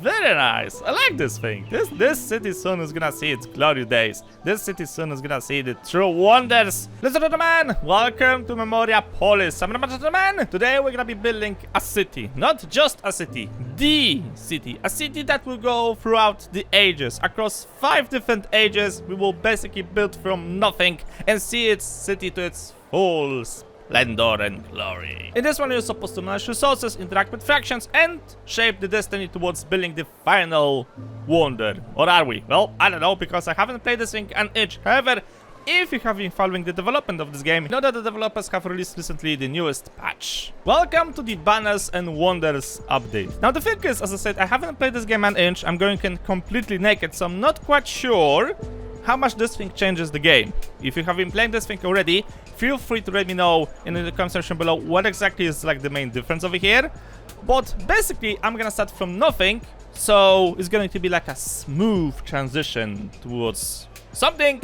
Very nice. I like this thing. This city soon is gonna see its glory days. This city soon is gonna see the true wonders. Ladies and gentlemen, welcome to Memoriapolis. I'm man. Today we're gonna be building a city. Not just a city. The city. A city that will go throughout the ages. Across 5 different ages, we will basically build from nothing and see its city to its full splendor and glory. In this one, you're supposed to manage resources, interact with factions, and shape the destiny towards building the final wonder. Or are we? Well, I don't know, because I haven't played this thing an inch. However, if you have been following the development of this game, you know that the developers have released recently the newest patch. Welcome to the Banners and Wonders update. Now the thing is, as I said, I haven't played this game an inch. I'm going in completely naked, so I'm not quite sure how much this thing changes the game. If you have been playing this thing already, feel free to let me know in the comment section below what exactly is like the main difference over here. But basically, I'm gonna start from nothing, so it's going to be like a smooth transition towards something.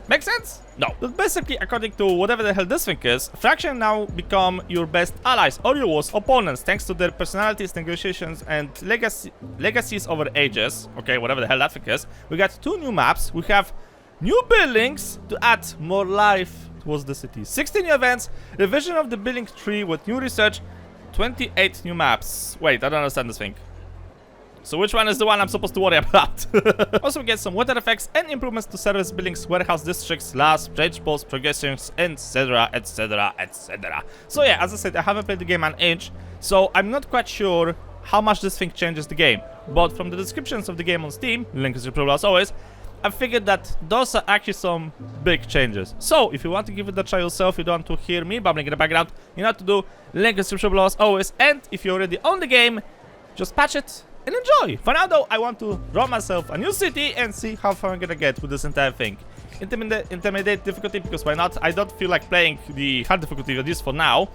Make sense? No. But basically, according to whatever the hell this thing is, faction now become your best allies or your worst opponents, thanks to their personalities, negotiations, and legacies over ages. Okay, whatever the hell that thing is. We got 2 new maps. We have new buildings to add more life towards the city. 16 new events, revision of the building tree with new research, 28 new maps. Wait, I don't understand this thing. So which one is the one I'm supposed to worry about? Also, we get some weather effects and improvements to service buildings, warehouse districts, labs, trade posts, progressions, etc, etc, etc. So yeah, as I said, I haven't played the game an inch, so I'm not quite sure how much this thing changes the game. But from the descriptions of the game on Steam, link is as always, I figured that those are actually some big changes. So if you want to give it a try yourself, you don't want to hear me babbling in the background, you know what to do, link in the description below as always. And if you already own the game, just patch it and enjoy. For now though, I want to draw myself a new city and see how far I'm gonna get with this entire thing. Intermediate difficulty, because why not? I don't feel like playing the hard difficulty of this for now.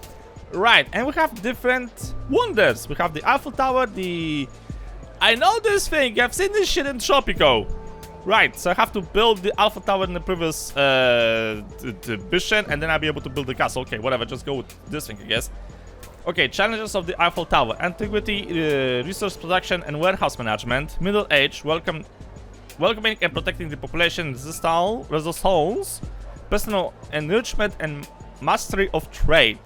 Right, and we have different wonders. We have the Eiffel Tower, I know this thing, I've seen this shit in Tropico. Right, so I have to build the Eiffel Tower in the previous mission, and then I'll be able to build the castle. Okay, whatever, just go with this thing, I guess. Okay, challenges of the Eiffel Tower. Antiquity, resource production and warehouse management. Middle age, welcoming and protecting the population, resistance, personal enrichment and mastery of trade.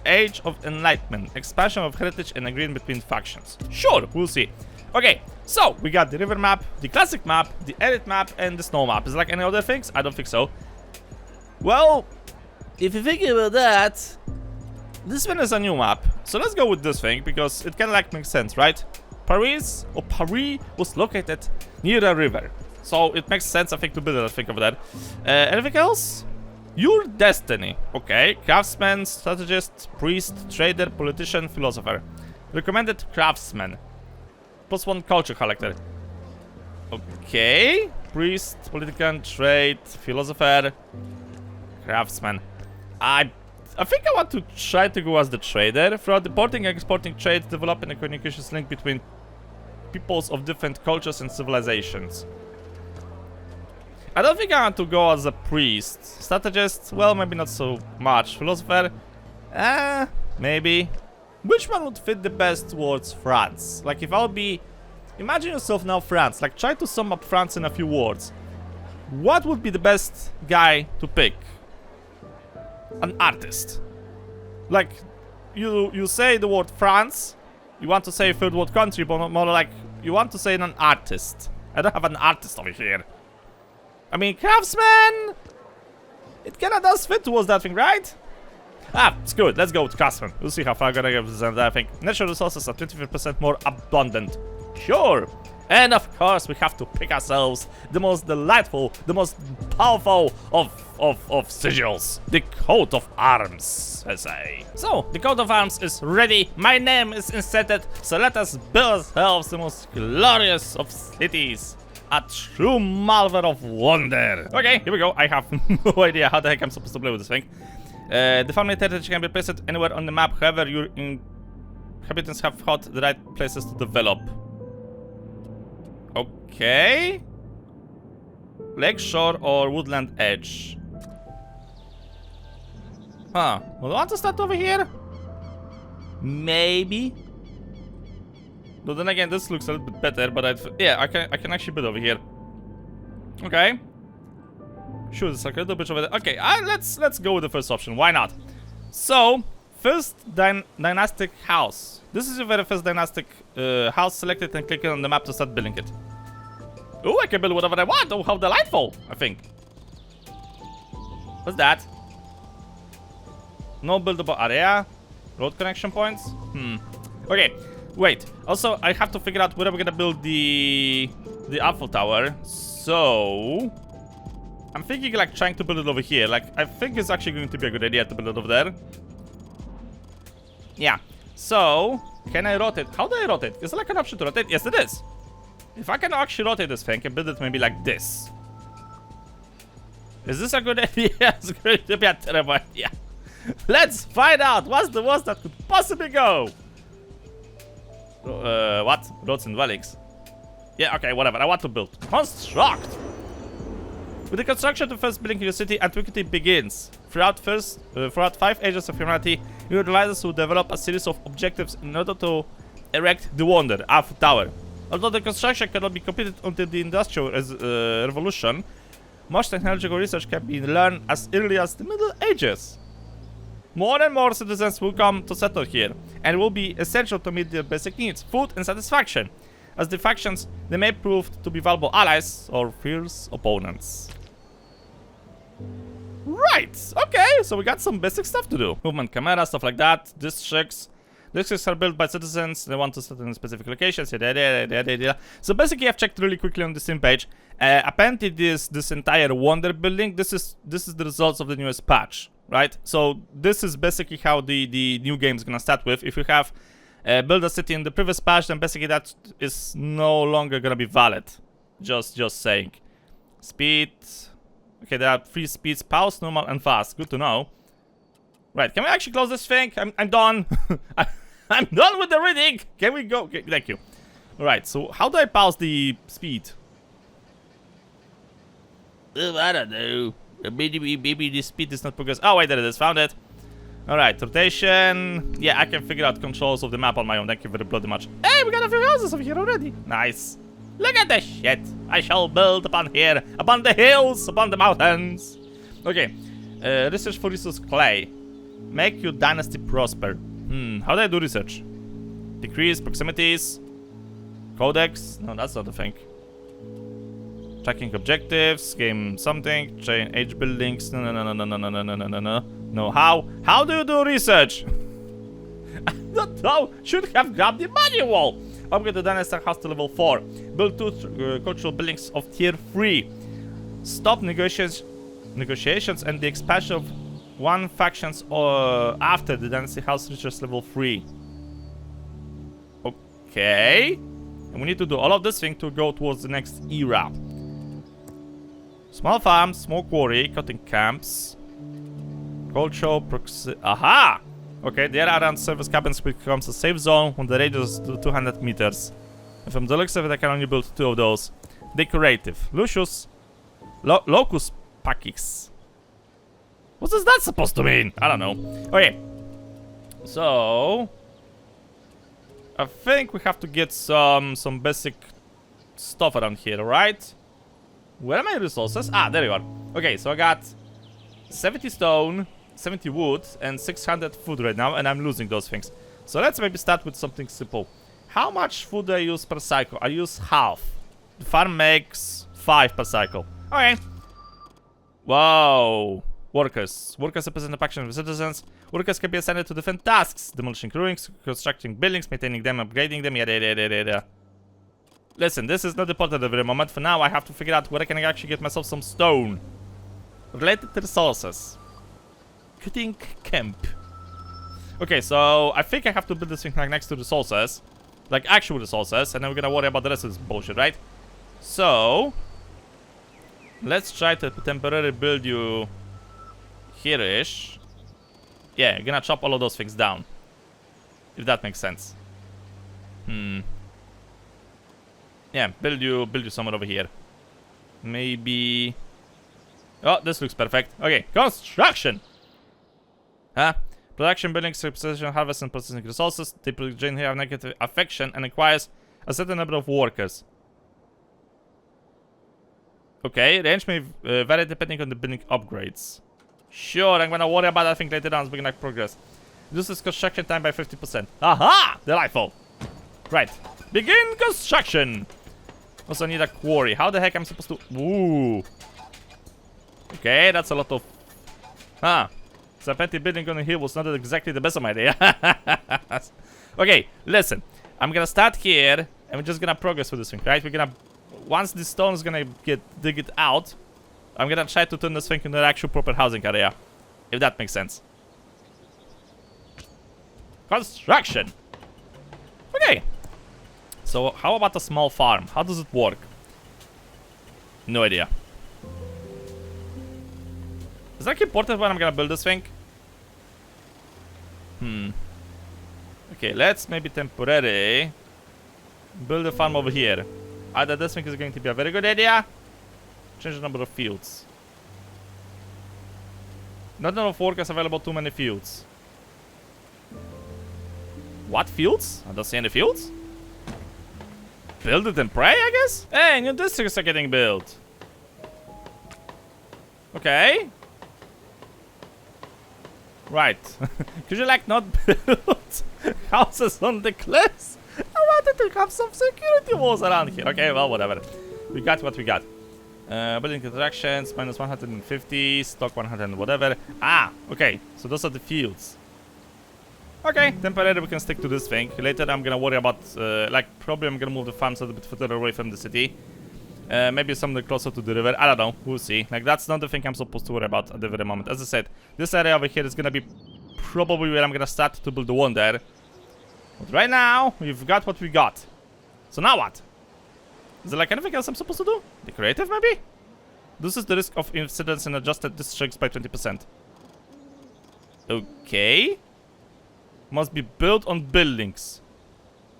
Age of enlightenment, expansion of heritage and agreement between factions. Sure, we'll see. Okay, so we got the river map, the classic map, the edit map, and the snow map. Is there like any other things? I don't think so. Well, if you think about that, this one is a new map, so let's go with this thing, because it kind of like makes sense, right? Paris was located near a river, so it makes sense, I think, to build that thing over there. Anything else? Your destiny. Okay, craftsman, strategist, priest, trader, politician, philosopher. Recommended craftsman. +1 culture collector. Okay, priest, politician, trade, philosopher, craftsman. I think I want to try to go as the trader. Throughout importing and exporting trade, developing a communications link between peoples of different cultures and civilizations. I don't think I want to go as a priest. Strategist, well, maybe not so much. Philosopher, maybe. Which one would fit the best towards France? Like, if I'll be... Imagine yourself now France. Like, try to sum up France in a few words. What would be the best guy to pick? An artist. Like, you say the word France, you want to say a third world country, but more like you want to say an artist. I don't have an artist over here. I mean, craftsman, it kinda does fit towards that thing, right? Ah, screw it, let's go with craftsman. We'll see how far I'm gonna get with that thing. Natural resources are 25% more abundant. Sure. And of course, we have to pick ourselves the most delightful, the most powerful of sigils. The coat of arms, I say. So, the coat of arms is ready. My name is inserted. So let us build ourselves the most glorious of cities. A true malware of wonder. Okay, here we go. I have no idea how the heck I'm supposed to play with this thing. The family heritage can be placed anywhere on the map. However, your inhabitants have got the right places to develop. Okay. Lakeshore or woodland edge. Huh. Well, I want to start over here? Maybe. But then again, this looks a little bit better, but yeah, I can actually build over here. Okay. Sure, it's like a little bit over there. Okay, let's go with the first option. Why not? So, first dynastic house. This is your very first dynastic house. Select it and click on the map to start building it. Oh, I can build whatever I want. Oh, how delightful, I think. What's that? No buildable area. Road connection points. Okay, wait. Also, I have to figure out where we're gonna build the Eiffel Tower. So, I'm thinking like trying to build it over here. Like, I think it's actually going to be a good idea to build it over there. Yeah. So, can I rotate? How do I rotate? Is there like an option to rotate? Yes, it is. If I can actually rotate this thing and build it maybe like this. Is this a good idea? It's going to be a terrible idea. Let's find out. What's the worst that could possibly go? What? Roads and dwellings. Yeah, okay, whatever. I want to build. Construct! With the construction of the first building in your city, Antiquity begins. Throughout 5 ages of humanity, Neodyinamites will develop a series of objectives in order to erect the wonder, Eiffel Tower. Although the construction cannot be completed until the Industrial Revolution, much technological research can be learned as early as the Middle Ages. More and more citizens will come to settle here, and will be essential to meet their basic needs, food and satisfaction. As the factions, they may prove to be valuable allies or fierce opponents. Right, okay, so we got some basic stuff to do. Movement camera, stuff like that, districts. Districts are built by citizens, they want to set in specific locations. So basically I've checked really quickly on the same page. Apparently this entire wonder building, this is the results of the newest patch, right? So this is basically how the new game is gonna start with. If you have built a city in the previous patch, then basically that is no longer gonna be valid. Just saying. Speed. Okay, there are 3 speeds: pause, normal, and fast. Good to know. Right, can we actually close this thing? I'm done. I'm done with the reading. Can we go? Okay, thank you. Alright, so how do I pause the speed? I don't know. Maybe the speed is not progress. Oh, wait, there it is. Found it. Alright, rotation. Yeah, I can figure out controls of the map on my own. Thank you very bloody much. Hey, we got a few houses over here already. Nice. Look at this shit. I shall build upon here, upon the hills, upon the mountains. Okay. Research for resource clay. Make your dynasty prosper. How do I do research? Decrease proximities. Codex. No, that's not the thing. Tracking objectives. Game something. Chain age buildings. No. No, how do you do research? I don't know. Should have grabbed the manual. Upgrade the dynasty house to level 4. Build 2 cultural buildings of tier 3. Stop negotiations and the expansion of 1 factions after the dynasty house reaches level 3. Okay. And we need to do all of this thing to go towards the next era. Small farms, small quarry, cutting camps. Cultural aha! Okay, the area around service cabins becomes a safe zone when the radius is 200 meters. And from the looks of it, I can only build 2 of those. Decorative. Lucius. Locus Pacix. What is that supposed to mean? I don't know. Okay. So, I think we have to get some basic stuff around here, right? Where are my resources? Ah, there you are. Okay, so I got 70 stone, 70 wood, and 600 food right now, and I'm losing those things. So let's maybe start with something simple. How much food do I use per cycle? I use half. The farm makes 5 per cycle. Okay. Wow. Workers. Workers represent the faction of citizens. Workers can be assigned to different tasks. Demolishing ruins, constructing buildings, maintaining them, upgrading them, yada. Listen, this is not important at the moment. For now, I have to figure out where I can actually get myself some stone. Related to resources. Cutting camp. Okay, so I think I have to build this thing like next to resources. Like actual resources, and then we're gonna worry about the rest of this bullshit, right? So, let's try to temporarily build you here-ish. Yeah, I'm gonna chop all of those things down. If that makes sense. Yeah, build you somewhere over here. Maybe. Oh, this looks perfect. Okay, construction. Production buildings, representation, harvest, and processing resources. They generally have negative affection and requires a certain number of workers. Okay, range may vary depending on the building upgrades. Sure, I'm gonna worry about that thing later on as we can progress. Reduces construction time by 50%. Aha! Delightful. Right. Begin construction! Also need a quarry. How the heck am I supposed to... Ooh. Okay, that's a lot of... Ah. Serpentine building on a hill was not exactly the best of my idea. Okay, listen. I'm gonna start here, and we're just gonna progress with this thing, right? We're gonna... Once this stone is gonna dig it out, I'm gonna try to turn this thing into an actual proper housing area. If that makes sense. Construction! Okay. So, how about a small farm? How does it work? No idea. Is that important when I'm gonna build this thing? Okay, let's maybe temporarily build a farm over here. Either this thing is going to be a very good idea. Change the number of fields. Not enough workers available, too many fields. What fields? I don't see any fields. Build it and pray, I guess? Hey, new districts are getting built. Okay. Right. Could you like not build houses on the cliffs? I wanted to have some security walls around here. Okay, well, whatever. We got what we got. Building interactions, minus 150, stock 100, whatever. Ah, okay. So those are the fields. Okay, temporarily we can stick to this thing. Later I'm gonna worry about, like, probably I'm gonna move the farms a little bit further away from the city. Maybe something closer to the river. I don't know. We'll see. Like, that's not the thing I'm supposed to worry about at the very moment. As I said, this area over here is gonna be probably where I'm gonna start to build the wonder. But right now, we've got what we got. So now what? Is there like anything else I'm supposed to do? Decorative, maybe? This is the risk of incidents in adjusted districts by 20%. Okay. Must be built on buildings.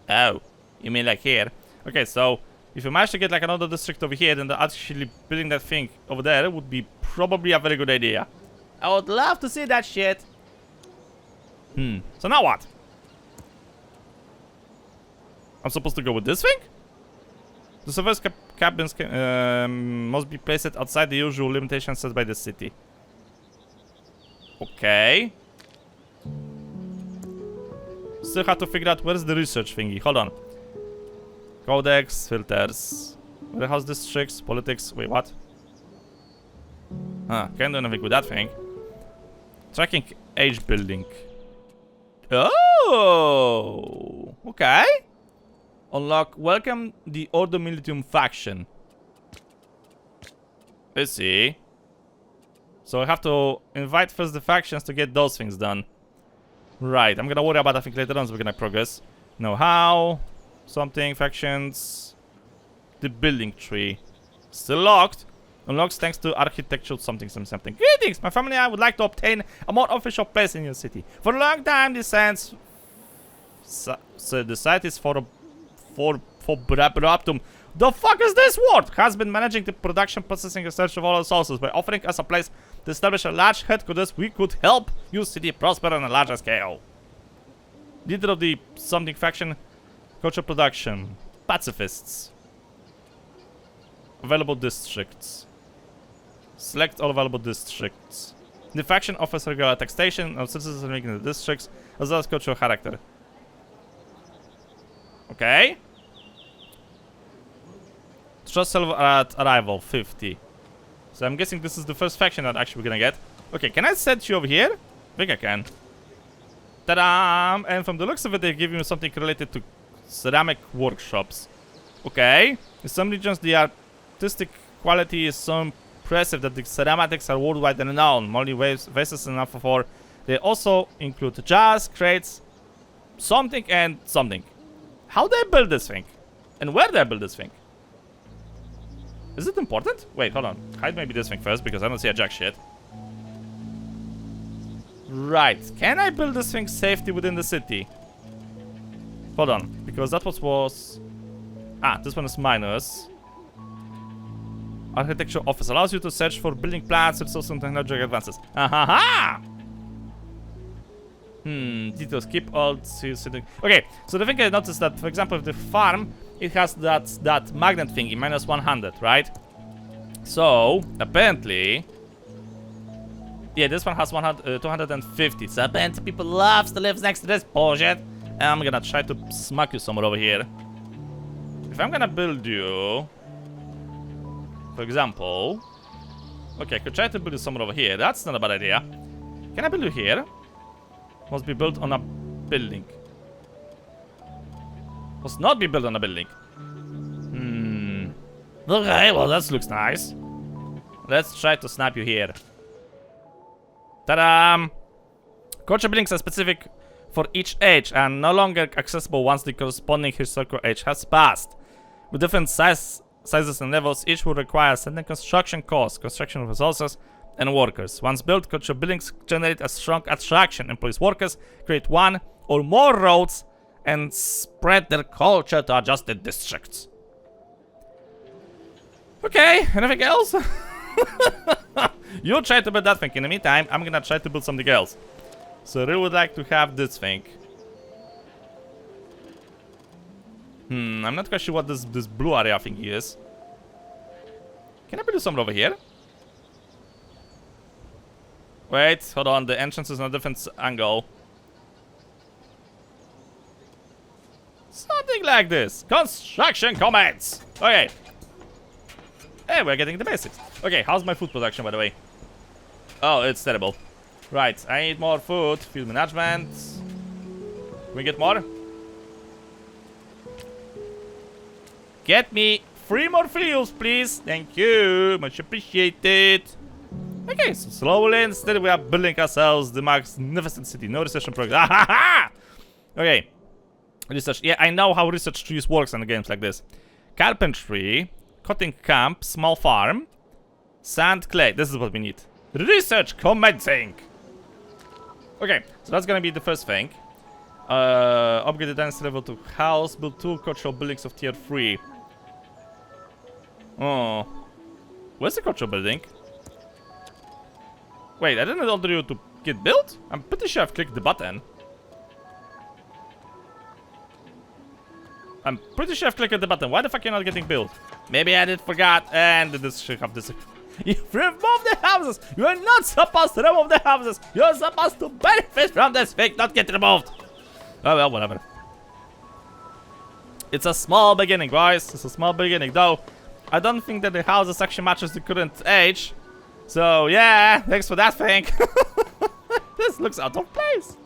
Oh, you mean like here? Okay, so if you manage to get like another district over here, then actually building that thing over there would be probably a very good idea. I would love to see that shit. So now what? I'm supposed to go with this thing? The surface cabins must be placed outside the usual limitations set by the city. Okay. Still have to figure out where's the research thingy. Hold on. Codex, filters. Warehouse districts, politics. Wait, what? Can't do anything with that thing. Tracking age building. Oh! Okay. Unlock welcome the Ordo Militium faction. Let's see. So I have to invite first the factions to get those things done. Right, I'm gonna worry about that thing later on so we're gonna progress. Know how. Something, factions. The building tree. Still locked. Unlocks thanks to architectural something. Greetings! My family and I would like to obtain a more official place in your city. For a long time, the site is for Brabraptum. The fuck is this word? Has been managing the production, processing, and search of all the sources. By offering us a place to establish a large headquarters, we could help your city prosper on a larger scale. Leader of the something faction, culture production, pacifists. Available districts. Select all available districts. The faction offers regular taxation of citizens living in the districts, as well as cultural character. Okay. Trust self at arrival, 50. So I'm guessing this is the first faction that actually we're gonna get. Okay, can I set you over here? I think I can. Ta-da! And from the looks of it, they give you something related to ceramic workshops. Okay. In some regions, the artistic quality is so impressive that the ceramics are worldwide renowned. Molly vases enough for. They also include jars, crates, something and something. How they build this thing? And where they build this thing? Is it important? Wait, hold on. Hide maybe this thing first because I don't see a jack shit. Right. Can I build this thing safely within the city? Hold on. Because that was... Ah, this one is minus. Architecture office allows you to search for building plans, resources, and technological advances. Ahaha! Details. Keep all sitting. Okay, so the thing I noticed that, for example, if the farm it has that magnet thingy, minus 100, right? So, apparently... Yeah, this one has 250. So apparently people love to live next to this bullshit. And I'm gonna try to smack you somewhere over here. If I'm gonna build you... For example... Okay, I could try to build you somewhere over here. That's not a bad idea. Can I build you here? Must be built on a building. Must not be built on a building. Okay, well that looks nice. Let's try to snap you here. Ta-da! Culture buildings are specific for each age and no longer accessible once the corresponding historical age has passed. With different sizes and levels, each will require certain construction costs, construction resources, and workers. Once built, culture buildings generate a strong attraction. Employs workers, create one or more roads, and spread their culture to adjusted districts. Okay, anything else? You try to build that thing. In the meantime, I'm gonna try to build something else. So I really would like to have this thing. I'm not quite sure what this blue area thing is. Can I build something over here? Wait, hold on. The entrance is on a different angle. Something like this. Construction comments. Okay. Hey, we're getting the basics. Okay, how's my food production, by the way? Oh, it's terrible. Right, I need more food. Field management. Can we get more? Get me 3 more fields, please. Thank you. Much appreciated. Okay, so slowly and steadily we are building ourselves the magnificent city. No research and progress. Okay. Research. Yeah, I know how research trees works in games like this. Carpentry. Cutting camp. Small farm. Sand, clay. This is what we need. Research commencing. Okay, so that's gonna be the first thing. Upgrade the dynasty level to house. Build 2 cultural buildings of tier 3. Oh. Where's the cultural building? Wait, I didn't order you to get built? I'm pretty sure I've clicked the button. I'm pretty sure I've clicked the button. Why the fuck are you not getting built? Maybe I did forgot. And this should have this. You've removed the houses. You're not supposed to remove the houses. You're supposed to benefit from this thing, not get removed. Oh well, whatever. It's a small beginning, guys. It's a small beginning, though. I don't think that the houses actually matches the current age. So yeah, thanks for that thing. This looks out of place.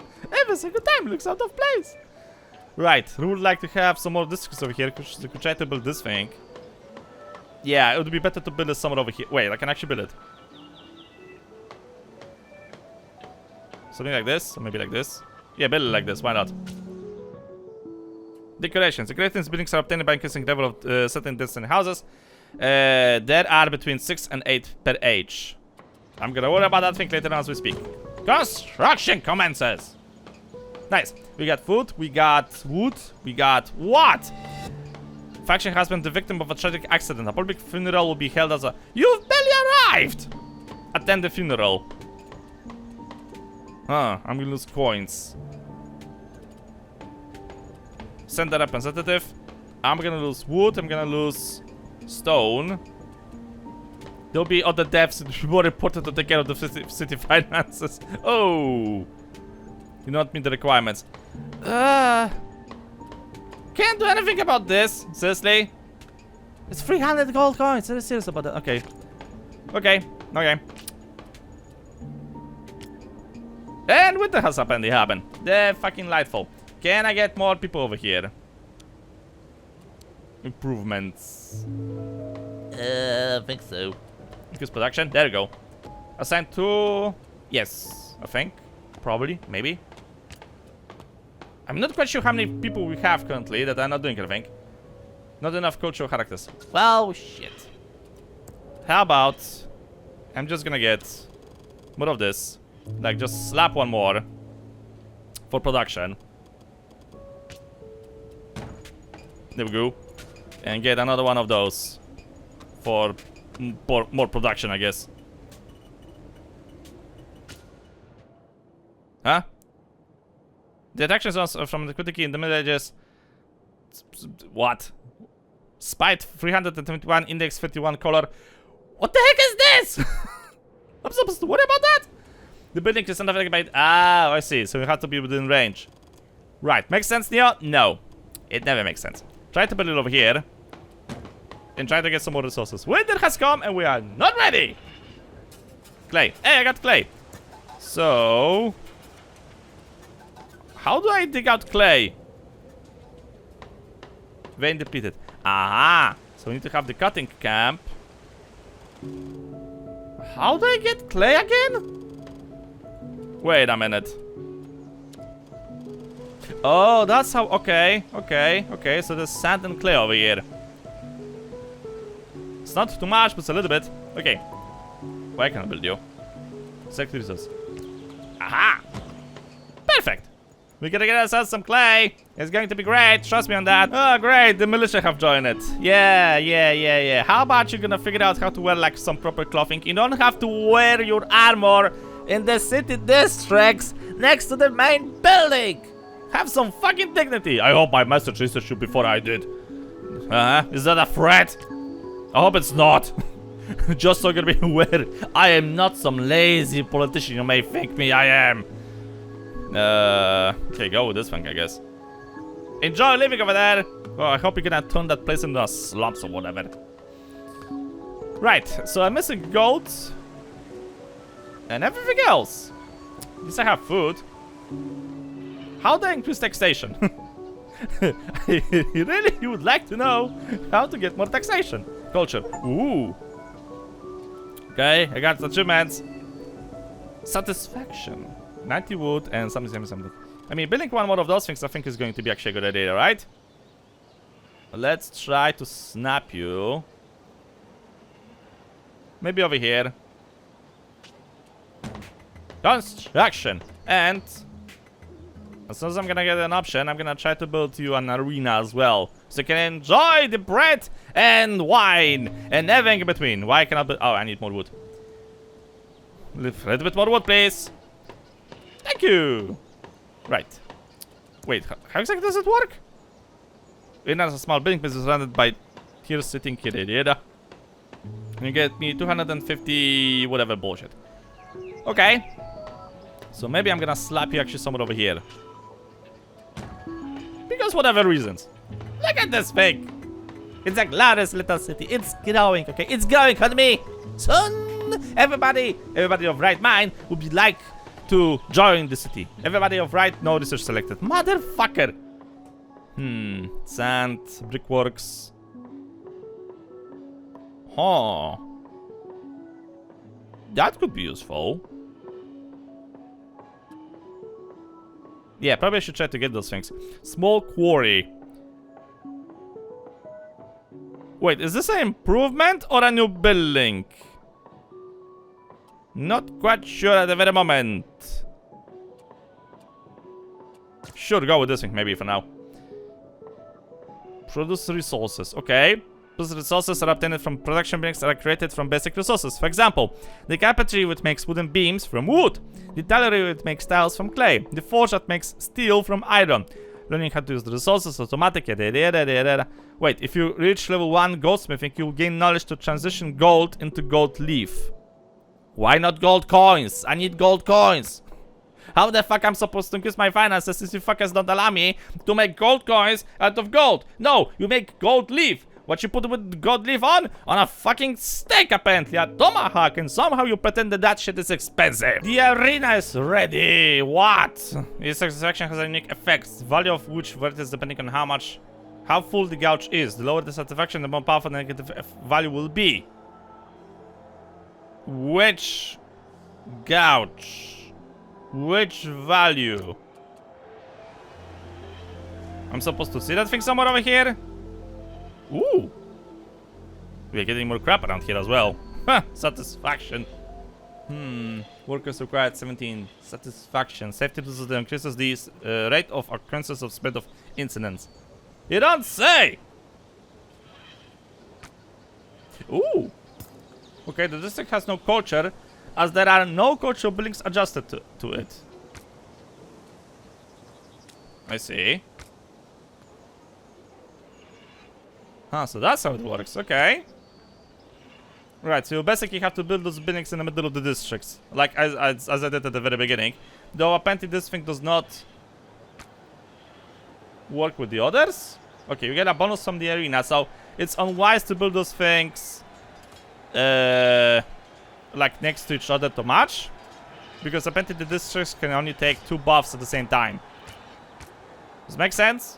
Every single time looks out of place. Right, we would like to have some more districts over here. Could try to build this thing. Yeah, it would be better to build it somewhere over here. Wait, I can actually build it. Something like this, or maybe like this. Yeah, build it like this, why not? Decorations. Decorations buildings are obtained by increasing level of certain density houses. There are between 6 and 8 per age. I'm gonna worry about that thing later on as we speak. Construction commences! Nice. We got food, we got wood, we got what? Faction has been the victim of a tragic accident. A public funeral will be held as a... You've barely arrived! Attend the funeral. Huh, I'm gonna lose coins. Send a representative. I'm gonna lose wood, I'm gonna lose stone. There'll be other deaths more important to take care of the city finances. Oh! You don't meet the requirements. Can't do anything about this. Seriously? It's 300 gold coins. Are you serious about that? Okay. Okay. Okay. And what the hell's happened? They're fucking lightful. Can I get more people over here? Improvements. I think so. Increase production. There you go. Assign to... Yes. I think. Probably. Maybe. I'm not quite sure how many people we have currently that are not doing anything. Not enough cultural characters. Well, shit. How about... I'm just gonna get more of this. Like, just slap one more for production. There we go. And get another one of those for more production, I guess. Huh? The attack zones from the Antiquity in the Middle Ages. What? Spite 321, index 51, color. What the heck is this? I'm supposed to worry about that? The building is unaffected by... Ah, I see. So you have to be within range. Right. Makes sense, Neo? No. It never makes sense. Try to build it over here. And try to get some more resources. Winter has come and we are not ready. Clay. Hey, I got clay. So... how do I dig out clay? Vein depleted. Aha! So we need to have the cutting camp. How do I get clay again? Wait a minute. Oh, that's how... okay, okay, okay. So there's sand and clay over here. It's not too much, but it's a little bit. Okay. Where can I build you? Select resource. Aha! Perfect! We gotta get ourselves some clay. It's going to be great. Trust me on that. Oh, great. The militia have joined it. Yeah. How about you gonna figure out how to wear like some proper clothing? You don't have to wear your armor in the city districts next to the main building. Have some fucking dignity. I hope my message researched you before I did. Is that a threat? I hope it's not. Just so you're gonna be aware, I am not some lazy politician you may think me I am. Okay, go with this thing, I guess. Enjoy living over there. Oh, I hope you're gonna turn that place into a slums or whatever. Right, so I'm missing gold. And everything else. At least I have food. How do I increase taxation? I really would like to know how to get more taxation. Culture. Ooh. Okay, I got achievements. Satisfaction. 90 wood and something. I mean, building one more of those things I think is going to be actually a good idea, right? Let's try to snap you. Maybe over here. Construction. And as soon as I'm gonna get an option, I'm gonna try to build you an arena as well. So you can enjoy the bread and wine and everything in between. Why cannot build? Oh, I need more wood. A little bit more wood, please. Thank you. Right. Wait, how exactly does it work? It has a small building business surrounded by here sitting here. You get me 250 whatever bullshit. Okay. So maybe I'm gonna slap you actually somewhere over here. Because whatever reasons. Look at this thing. It's the glorious little city. It's growing, okay? It's growing on me. Soon, everybody of right mind would be like to join the city. Everybody of right, no research selected. Motherfucker. Sand, brickworks. Huh. That could be useful. Yeah, probably I should try to get those things. Small quarry. Wait, is this an improvement or a new building? Not quite sure at the very moment. Should go with this thing maybe for now. Produce resources. Okay. Those resources are obtained from production buildings that are created from basic resources. For example, the carpentry which makes wooden beams from wood. The tannery which makes tiles from clay. The forge that makes steel from iron. Learning how to use the resources automatically. Wait, if you reach level 1 goldsmithing, you'll gain knowledge to transition gold into gold leaf. Why not gold coins? I need gold coins. How the fuck I'm supposed to increase my finances since you fuckers don't allow me to make gold coins out of gold? No, you make gold leaf. What you put with gold leaf on? On a fucking steak apparently, a tomahawk, and somehow you pretend that that shit is expensive. The arena is ready. What? This satisfaction has a unique effects, value of which varies depending on how full the gouge is. The lower the satisfaction, the more powerful the negative value will be. Which gouge? Which value? I'm supposed to see that thing somewhere over here? Ooh. We're getting more crap around here as well. Satisfaction. Workers required 17. Satisfaction. Safety loses the increases the rate of occurrences of spread of incidents. You don't say! Ooh. Okay, the district has no culture, as there are no cultural buildings adjusted to it. I see. Huh, so that's how it works. Okay. Right, so you basically have to build those buildings in the middle of the districts. Like as I did at the very beginning. Though apparently this thing does not work with the others. Okay, you get a bonus from the arena, so it's unwise to build those things like next to each other to match. Because apparently the districts can only take 2 buffs at the same time. Does it make sense?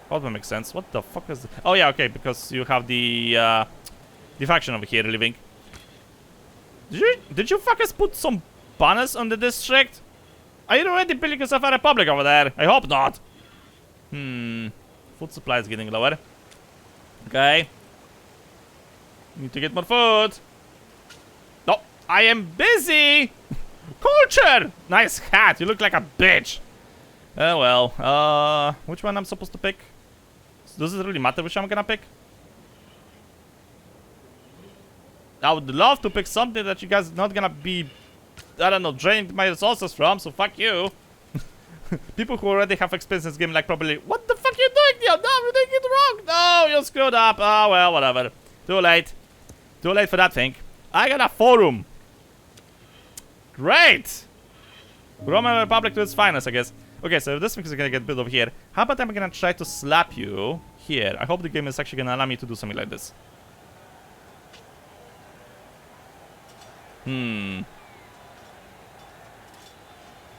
How does it make sense? What the fuck is... Oh yeah, okay, because you have the faction over here living. Did you fuckers put some banners on the district? Are you already building yourself a republic over there? I hope not. Food supply is getting lower. Okay. Need to get more food. No, I am busy. Culture! Nice hat, you look like a bitch. Oh well, which one I'm supposed to pick? Does it really matter which one I'm gonna pick? I would love to pick something that you guys are not gonna be, I don't know, draining my resources from, so fuck you. People who already have experience in this game like probably, what the fuck are you doing, Neo? No, you're doing it wrong. No, you screwed up. Oh well, whatever. Too late. Too late for that thing. I got a forum. Great! Roman Republic to its finest, I guess. Okay, so if this thing is gonna get built over here, how about I'm gonna try to slap you here? I hope the game is actually gonna allow me to do something like this.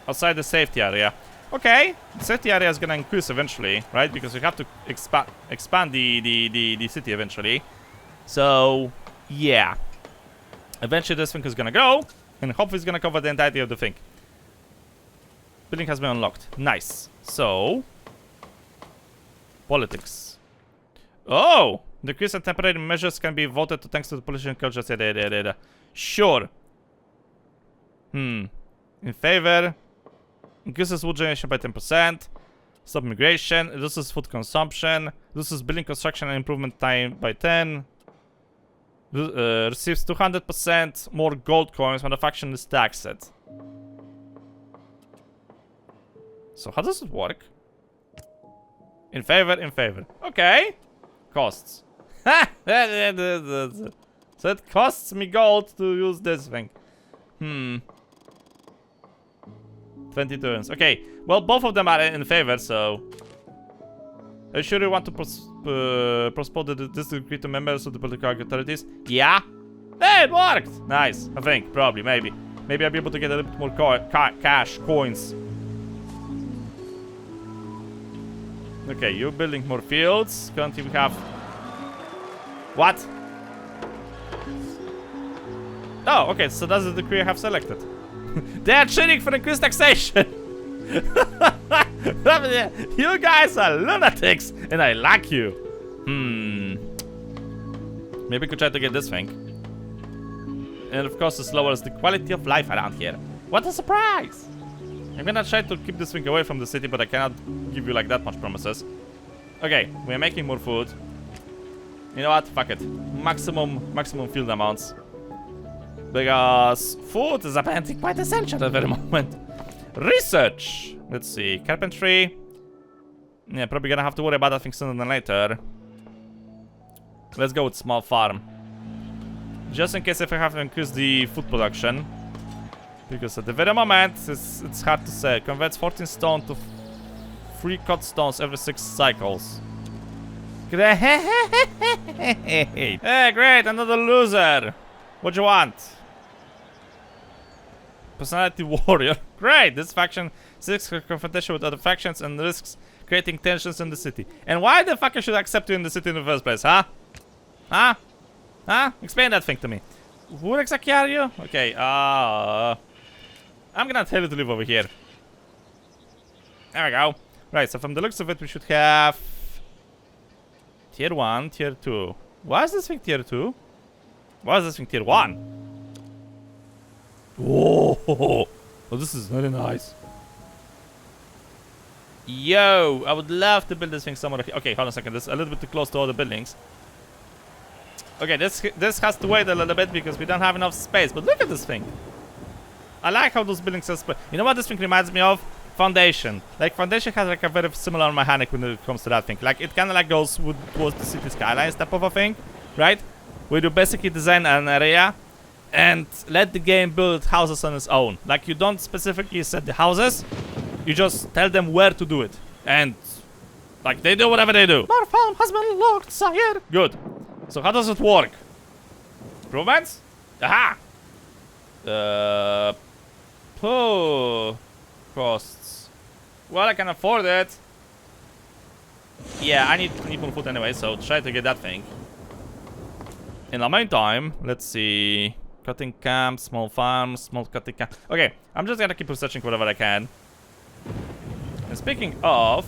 Outside the safety area. Okay, the safety area is gonna increase eventually, right? Because we have to expand the city eventually. So, yeah. Eventually this thing is gonna go. And hopefully it's gonna cover the entirety of the thing. Building has been unlocked. Nice. So... Politics. Oh! Decrease and temporary measures can be voted to thanks to the politician culture. Sure. In favor. Increases wood generation by 10%. Stop migration. Reduces food consumption. Reduces building construction and improvement time by 10. Receives 200% more gold coins when the faction is taxed. So how does it work? In favor, in favor. Okay. Costs. So it costs me gold to use this thing. 20 turns. Okay. Well, both of them are in favor, so... Are you sure you want to postpone this decree to members of the political authorities? Yeah? Hey, it worked! Nice. I think. Probably. Maybe. Maybe I'll be able to get a little bit more cash. Coins. Okay, you're building more fields. Currently we have... What? Oh, okay. So that's the decree I have selected. They are cheating for increased taxation! You guys are lunatics, and I like you. Maybe we could try to get this thing. And of course, this lowers the quality of life around here. What a surprise! I'm gonna try to keep this thing away from the city, but I cannot give you like that much promises. Okay, we're making more food. You know what? Fuck it. Maximum field amounts. Because food is apparently quite essential at the very moment. Research! Let's see. Carpentry. Yeah, probably gonna have to worry about that thing sooner than later. Let's go with small farm. Just in case if I have to increase the food production. Because at the very moment, it's hard to say. Converts 14 stone to 3 cut stones every 6 cycles. Great! Hey, great! Another loser! What do you want? Personality warrior. Great! This faction seeks confrontation with other factions and risks creating tensions in the city. And why the fuck I should accept you in the city in the first place, huh? Huh? Huh? Explain that thing to me. Who exactly are you? Okay, I'm gonna tell you to live over here. There we go. Right, so from the looks of it, we should have... Tier 1, Tier 2. Why is this thing Tier 2? Why is this thing Tier 1? Whoa! Oh, this is very nice. Yo! I would love to build this thing somewhere here. Okay, hold on a second. This is a little bit too close to all the buildings. Okay, this has to wait a little bit because we don't have enough space. But look at this thing. I like how those buildings are split. You know what this thing reminds me of? Foundation. Like, Foundation has like a very similar mechanic when it comes to that thing. Like, it kind of like goes towards the city skylines type of a thing, right? Where you basically design an area and let the game build houses on its own. Like, you don't specifically set the houses, you just tell them where to do it. And, like, they do whatever they do. Our farm has been locked, sire. Good. So how does it work? Improvements? Aha! Costs. Well, I can afford it. Yeah, I need more food anyway, so try to get that thing. In the meantime, let's see. Cutting camp, small farm, small cutting camp. Okay, I'm just gonna keep researching whatever I can. And speaking of...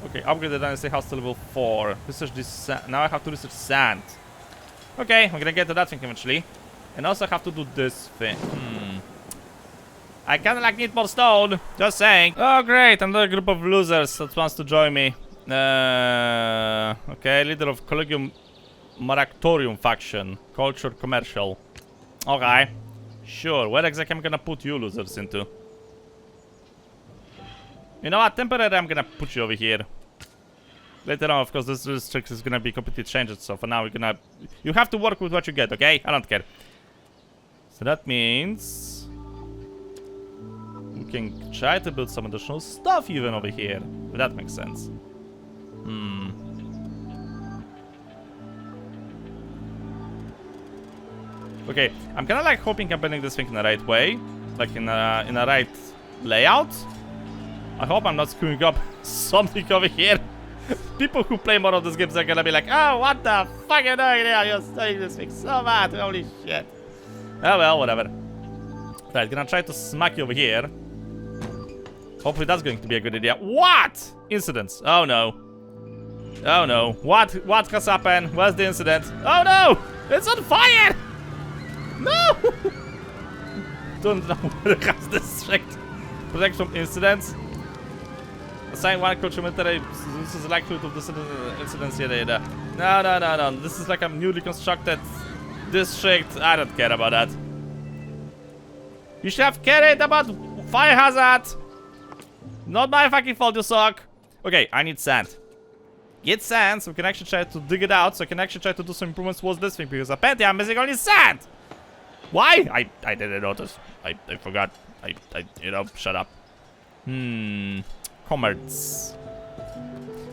Okay, upgrade the dynasty house to level 4. Research this now I have to research sand. Okay, I'm gonna get to that thing eventually. And also I have to do this thing. I kinda like need more stone. Just saying. Oh great, another group of losers that wants to join me. Okay, leader of Collegium Maractorium faction. Culture commercial. Okay. Sure, where exactly am I gonna put you losers into? You know what, temporarily I'm gonna put you over here. Later on, of course, this district is gonna be completely changed, so for now we're gonna... You have to work with what you get, okay? I don't care. So that means... we can try to build some additional stuff even over here. If that makes sense. Okay, I'm kinda like hoping I'm building this thing in the right way. Like in a right layout. I hope I'm not screwing up something over here. People who play more of these games are gonna be like, oh, what the fuck are you doing here? You're studying this thing so bad. Holy shit. Oh well, whatever. Right, gonna try to smack you over here. Hopefully that's going to be a good idea. What? Incidents. Oh no. Oh no. What has happened? What's the incident? Oh no! It's on fire! No! Don't know where it has district. Protect from incidents. Assign one culture military. This is the likelihood of this incidents. Yeah. No. This is like a newly constructed district. I don't care about that. You should have cared about fire hazard. Not my fucking fault, you suck. Okay, I need sand. Get sand so we can actually try to dig it out. So I can actually try to do some improvements towards this thing. Because apparently I'm missing only sand. Why? I didn't notice. I forgot. You know, shut up. Commerce.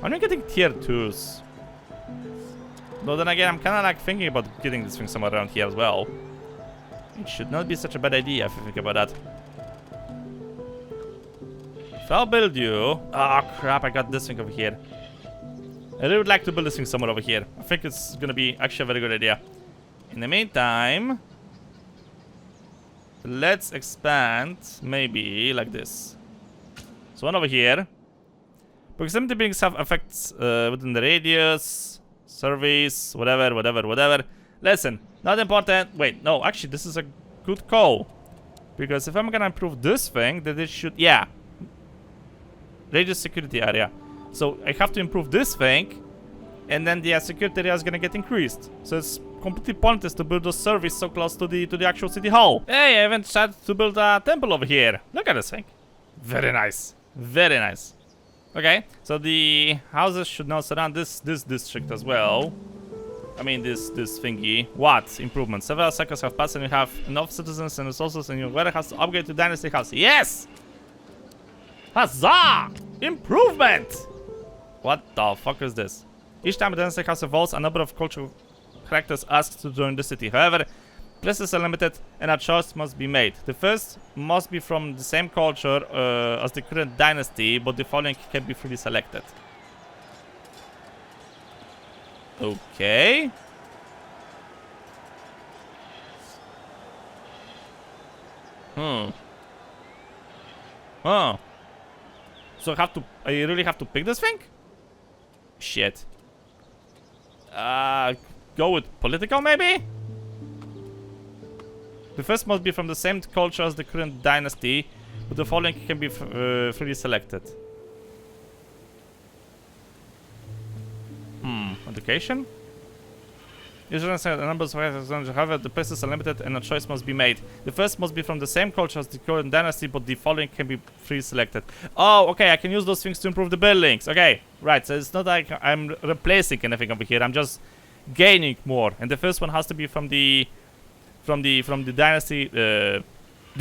I'm not getting tier 2s. Though then again, I'm kind of like thinking about getting this thing somewhere around here as well. It should not be such a bad idea if you think about that. If I'll build you... Oh crap, I got this thing over here. I really would like to build this thing somewhere over here. I think it's gonna be actually a very good idea. In the meantime... let's expand, maybe like this. So one over here. Proximity brings have effects within the radius, service, whatever. Listen, not important. Wait, no, actually this is a good call. Because if I'm gonna improve this thing, then it should, yeah. Radius security area. So I have to improve this thing, and then the security area is gonna get increased. So it's completely pointless to build a service so close to the actual city hall. Hey, I even tried to build a temple over here. Look at this thing. Very nice. Very nice. Okay, so the houses should now surround this district as well. I mean this thingy. What? Improvement. Several cycles have passed and you have enough citizens and resources in your warehouse to upgrade to dynasty house. Yes! Huzzah! Improvement! What the fuck is this? Each time a dynasty house evolves, a number of cultural characters asked to join the city. However, places are limited and a choice must be made. The first must be from the same culture as the current dynasty, but the following can be freely selected. Okay. So I really have to pick this thing? Shit. Go with political maybe? The first must be from the same culture as the current dynasty, but the following can be freely selected. Education? Usually say the numbers of however the places are limited and a choice must be made. The first must be from the same culture as the current dynasty, but the following can be pre-selected. Oh, okay, I can use those things to improve the buildings. Okay, right, so it's not like I'm replacing anything over here, I'm just gaining more. And the first one has to be from the dynasty, the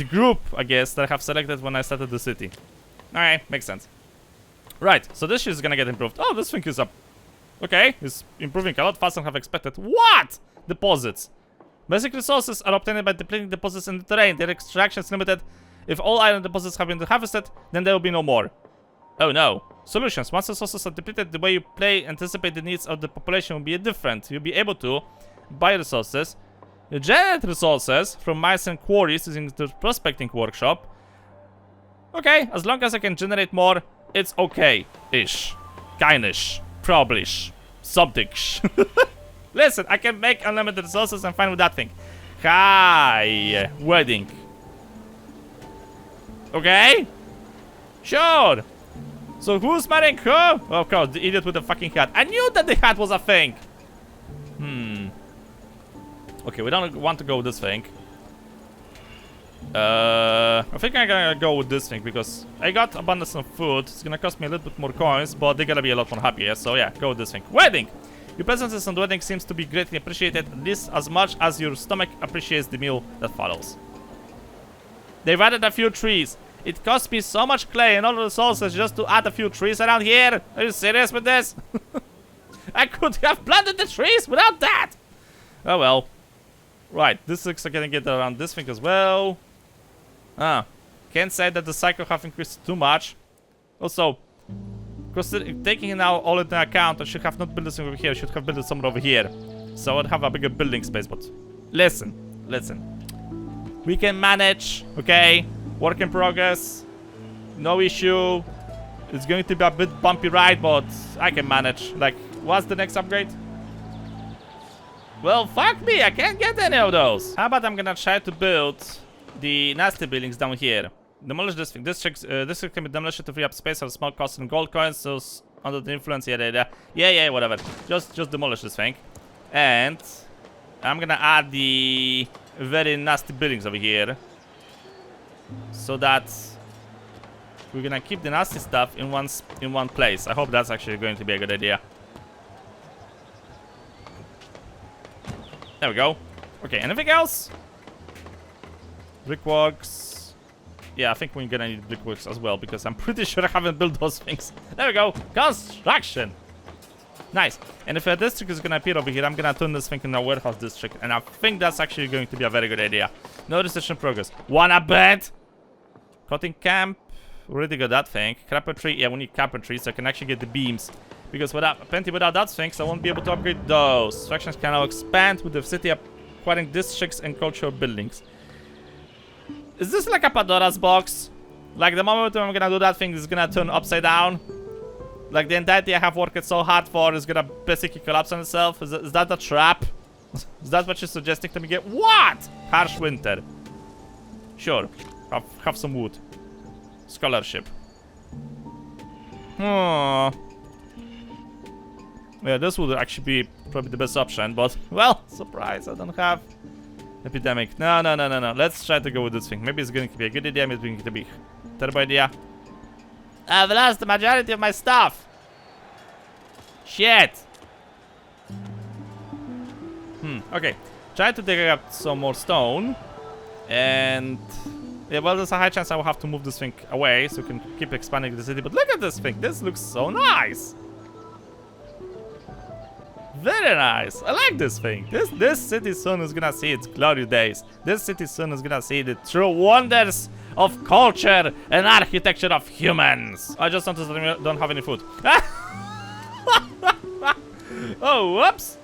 group, I guess, that I have selected when I started the city. Alright, makes sense. Right, so this shit is gonna get improved. Oh, this thing is up. Okay, it's improving a lot faster than I have expected. What? Deposits. Basic resources are obtained by depleting deposits in the terrain. Their extraction is limited. If all iron deposits have been harvested, then there will be no more. Oh no. Solutions. Once resources are depleted, the way you play anticipate the needs of the population will be different. You'll be able to buy resources, generate resources from mines and quarries using the prospecting workshop. Okay, as long as I can generate more, it's okay-ish. Kindish. Probably-ish. Something-ish. Listen, I can make unlimited resources, I'm fine with that thing. Hi, wedding. Okay? Sure. So who's marrying who? Oh, of course, the idiot with the fucking hat. I knew that the hat was a thing. Okay, we don't want to go with this thing. I think I'm gonna go with this thing because I got abundance of food. It's gonna cost me a little bit more coins, but they're gonna be a lot more happier. So yeah, go with this thing. Wedding! Your presence on the wedding seems to be greatly appreciated, at least as much as your stomach appreciates the meal that follows. They've added a few trees. It cost me so much clay and all the resources just to add a few trees around here. Are you serious with this? I could have planted the trees without that! Oh well. Right, this looks like I can get around this thing as well. Can't say that the cycle have increased too much. Also, taking now all into account, I should have not built this over here, I should have built it somewhere over here. So I'd have a bigger building space, but listen. We can manage, okay? Work in progress. No issue. It's going to be a bit bumpy ride, but I can manage. Like, what's the next upgrade? Well, fuck me, I can't get any of those. How about I'm gonna try to build the nasty buildings down here. Demolish this thing. This can be demolished to free up space or small cost in gold coins. So under the influence, yeah, whatever. Just demolish this thing. And I'm gonna add the very nasty buildings over here, so that we're gonna keep the nasty stuff in one place. I hope that's actually going to be a good idea. There we go. Okay, anything else? Brickworks. Yeah, I think we're gonna need brickworks as well, because I'm pretty sure I haven't built those things. There we go. Construction. Nice. And if a district is gonna appear over here, I'm gonna turn this thing into a warehouse district, and I think that's actually going to be a very good idea. No decision progress. Wanna bet? Cutting camp. Already got that thing. Carpentry. Yeah, we need carpentry so I can actually get the beams. Because without that things, I won't be able to upgrade those. Factions can now expand with the city acquiring districts and cultural buildings. Is this like a Pandora's box? Like the moment when I'm gonna do that thing is gonna turn upside down? Like the entirety I have worked so hard for is gonna basically collapse on itself? Is that a trap? Is that what you're suggesting to me? Get what? Harsh winter. Sure. Have some wood. Scholarship. Oh. Yeah, this would actually be probably the best option, but well, surprise, I don't have epidemic. No. Let's try to go with this thing. Maybe it's going to be a good idea, maybe it's going to be a terrible idea. I've lost the majority of my stuff. Shit. Okay. Try to dig up some more stone. And yeah, well, there's a high chance I will have to move this thing away so we can keep expanding the city. But look at this thing. This looks so nice. Very nice. I like this thing. This city soon is gonna see its glory days. This city soon is gonna see the true wonders of culture and architecture of humans. I just noticed that I don't have any food. Oh, whoops.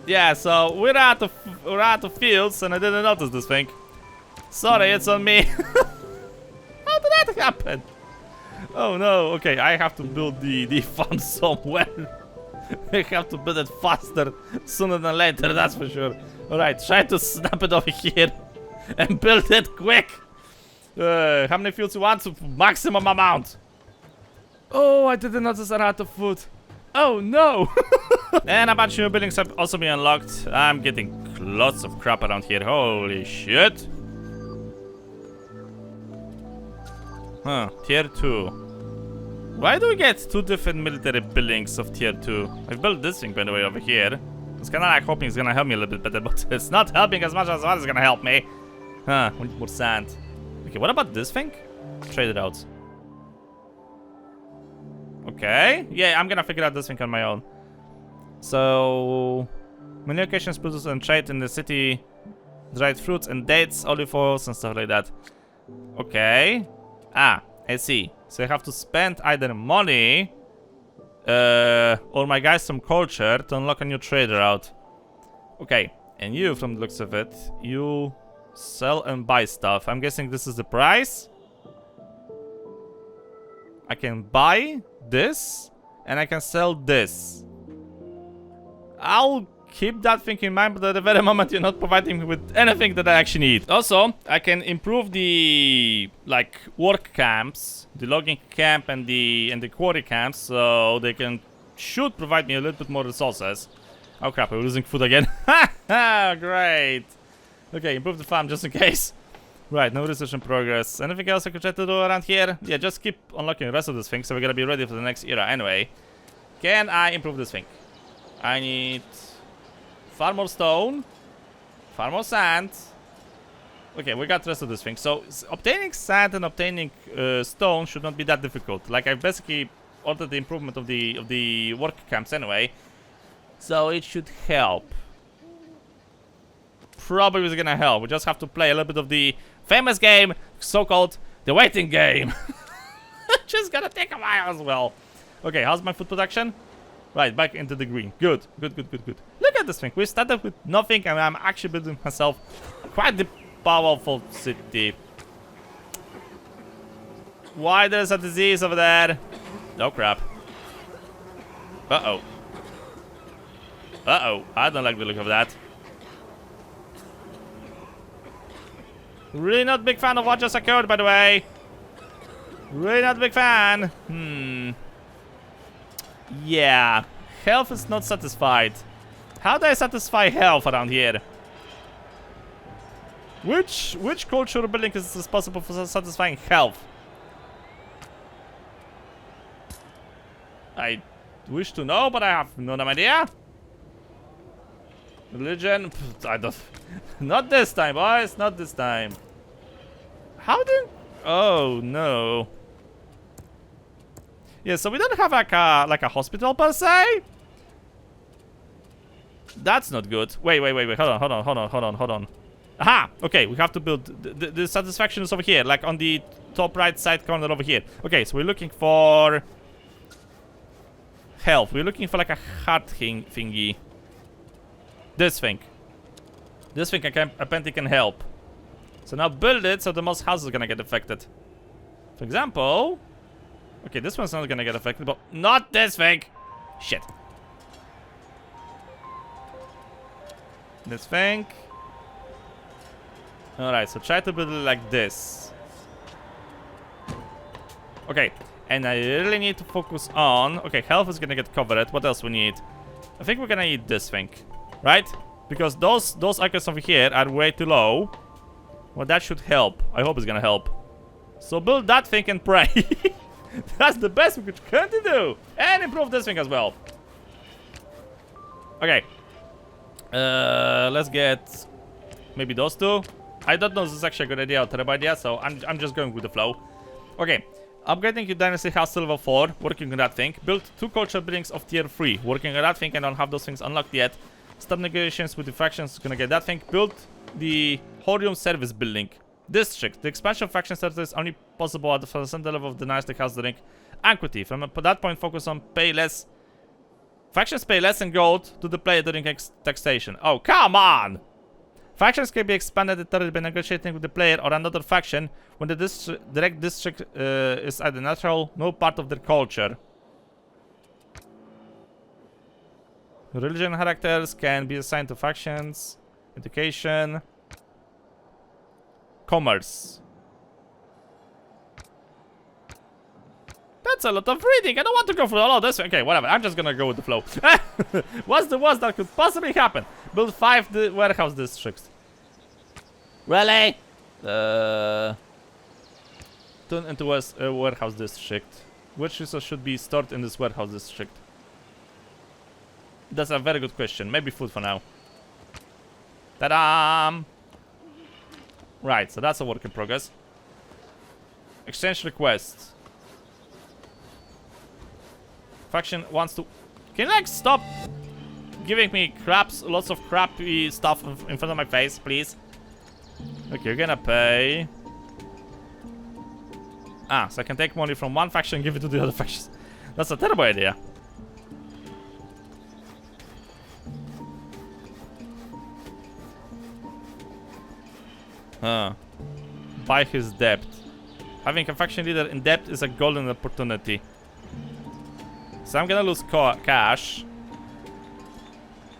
Yeah, so we're out of fields, and I didn't notice this thing. Sorry, it's on me. How did that happen? Oh no, okay, I have to build the farm somewhere. I have to build it faster, sooner than later, that's for sure. Alright, try to snap it over here and build it quick. How many fields you want? Maximum amount. Oh, I didn't notice I'm out of food. Oh no! And a bunch of new buildings have also been unlocked. I'm getting lots of crap around here. Holy shit. Huh, tier 2. Why do we get 2 different military buildings of tier 2? I've built this thing, by the way, over here. It's kinda like hoping it's gonna help me a little bit better, but it's not helping as much as what is gonna help me. Huh, we need more sand. Okay, what about this thing? Trade it out. Okay, yeah, I'm gonna figure out this thing on my own. So, many occasions produce and trade in the city dried fruits and dates, olive oils and stuff like that. Okay. Ah, I see. So I have to spend either money or my guys some culture to unlock a new trade route. Okay, and you, from the looks of it, you sell and buy stuff. I'm guessing this is the price. I can buy this and I can sell this. I'll keep that thing in mind, but at the very moment you're not providing me with anything that I actually need. Also, I can improve the like work camps, the logging camp and the quarry camps, so they should provide me a little bit more resources. Oh crap, we're losing food again. Ha! Great. Okay, improve the farm just in case. Right, no research in progress. Anything else I could try to do around here? Yeah, just keep unlocking the rest of this thing, so we're gonna be ready for the next era anyway. Can I improve this thing? I need far more stone, far more sand. Okay, we got the rest of this thing. So obtaining sand and obtaining stone should not be that difficult. Like I basically ordered the improvement of the work camps anyway, so it should help. Probably is gonna help. We just have to play a little bit of the famous game, so-called the waiting game. Just gonna take a while as well. Okay, how's my food production? Right, back into the green. Good, good, good, good, good. Look at this thing. We started with nothing, and I'm actually building myself quite the powerful city. Why there's a disease over there? Oh crap. Uh-oh. Uh-oh. I don't like the look of that. Really not big fan of what just occurred, by the way. Really not big fan. Yeah. Health is not satisfied. How do I satisfy health around here? Which cultural building is responsible for satisfying health? I wish to know, but I have no damn idea. Religion? Pfft, I don't... Not this time, boys. Not this time. How do... Oh, no. Yeah, so we don't have like a hospital per se. That's not good. Wait. Hold on. Aha! Okay, we have to build... The satisfaction is over here, like on the top right side corner over here. Okay, so we're looking for... health. We're looking for like a heart thingy. This thing. This thing apparently can help. So now build it so the most houses are gonna get affected. For example... Okay, this one's not gonna get affected, but not this thing! Shit. This thing. Alright, so try to build it like this. Okay, and I really need to focus on... Okay, health is gonna get covered. What else we need? I think we're gonna need this thing. Right? Because those icons over here are way too low. Well, that should help. I hope it's gonna help. So build that thing and pray. That's the best we could currently do. And improve this thing as well. Okay. Let's get maybe those two. I don't know if this is actually a good idea or terrible idea, so I'm just going with the flow. Okay. Upgrading your dynasty house to level 4, working on that thing. Build 2 culture buildings of tier 3, working on that thing. I don't have those things unlocked yet. Stop negotiations with the factions, gonna get that thing. Build the Horium service building. District. The expansion of faction status is only possible at the center level of the dynasty house during Antiquity. From that point, focus on pay less. Factions pay less in gold to the player during taxation. Oh, come on! Factions can be expanded entirely by negotiating with the player or another faction when the direct district is either natural, no part of their culture. Religion characters can be assigned to factions. Education. Commerce. That's a lot of reading. I don't want to go through all of this. Okay, whatever. I'm just gonna go with the flow. What's the worst that could possibly happen? Build 5 warehouse districts. Really? Turn into a warehouse district. Which resource should be stored in this warehouse district? That's a very good question. Maybe food for now. Ta-da! Right, so that's a work in progress. Exchange request. Faction wants to... Can you like stop giving me lots of crappy stuff in front of my face, please? Okay, you're gonna pay... Ah, so I can take money from one faction and give it to the other factions. That's a terrible idea. Buy his debt. Having a faction leader in debt is a golden opportunity. So I'm gonna lose cash.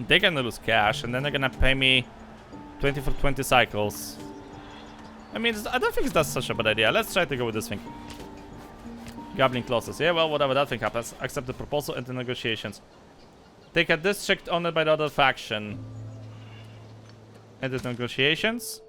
They're gonna lose cash, and then they're gonna pay me 20 for 20 cycles. I mean, I don't think that's such a bad idea. Let's try to go with this thing. Goblin clauses. Yeah, well, whatever that thing happens. Accept the proposal and the negotiations. Take a district owned by the other faction. And the negotiations.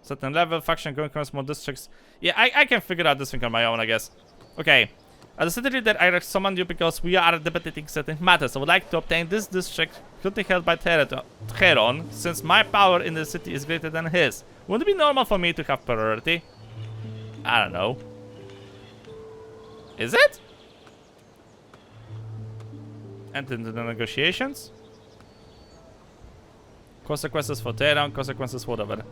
Certain level, faction going across more districts. Yeah, I can figure out this thing on my own, I guess. Okay. As a city leader, I summoned you because we are debating certain matters. I would like to obtain this district currently held by Theron, since my power in the city is greater than his. Would it be normal for me to have priority? I don't know. Is it? Enter into the negotiations. Consequences for Theron, consequences whatever.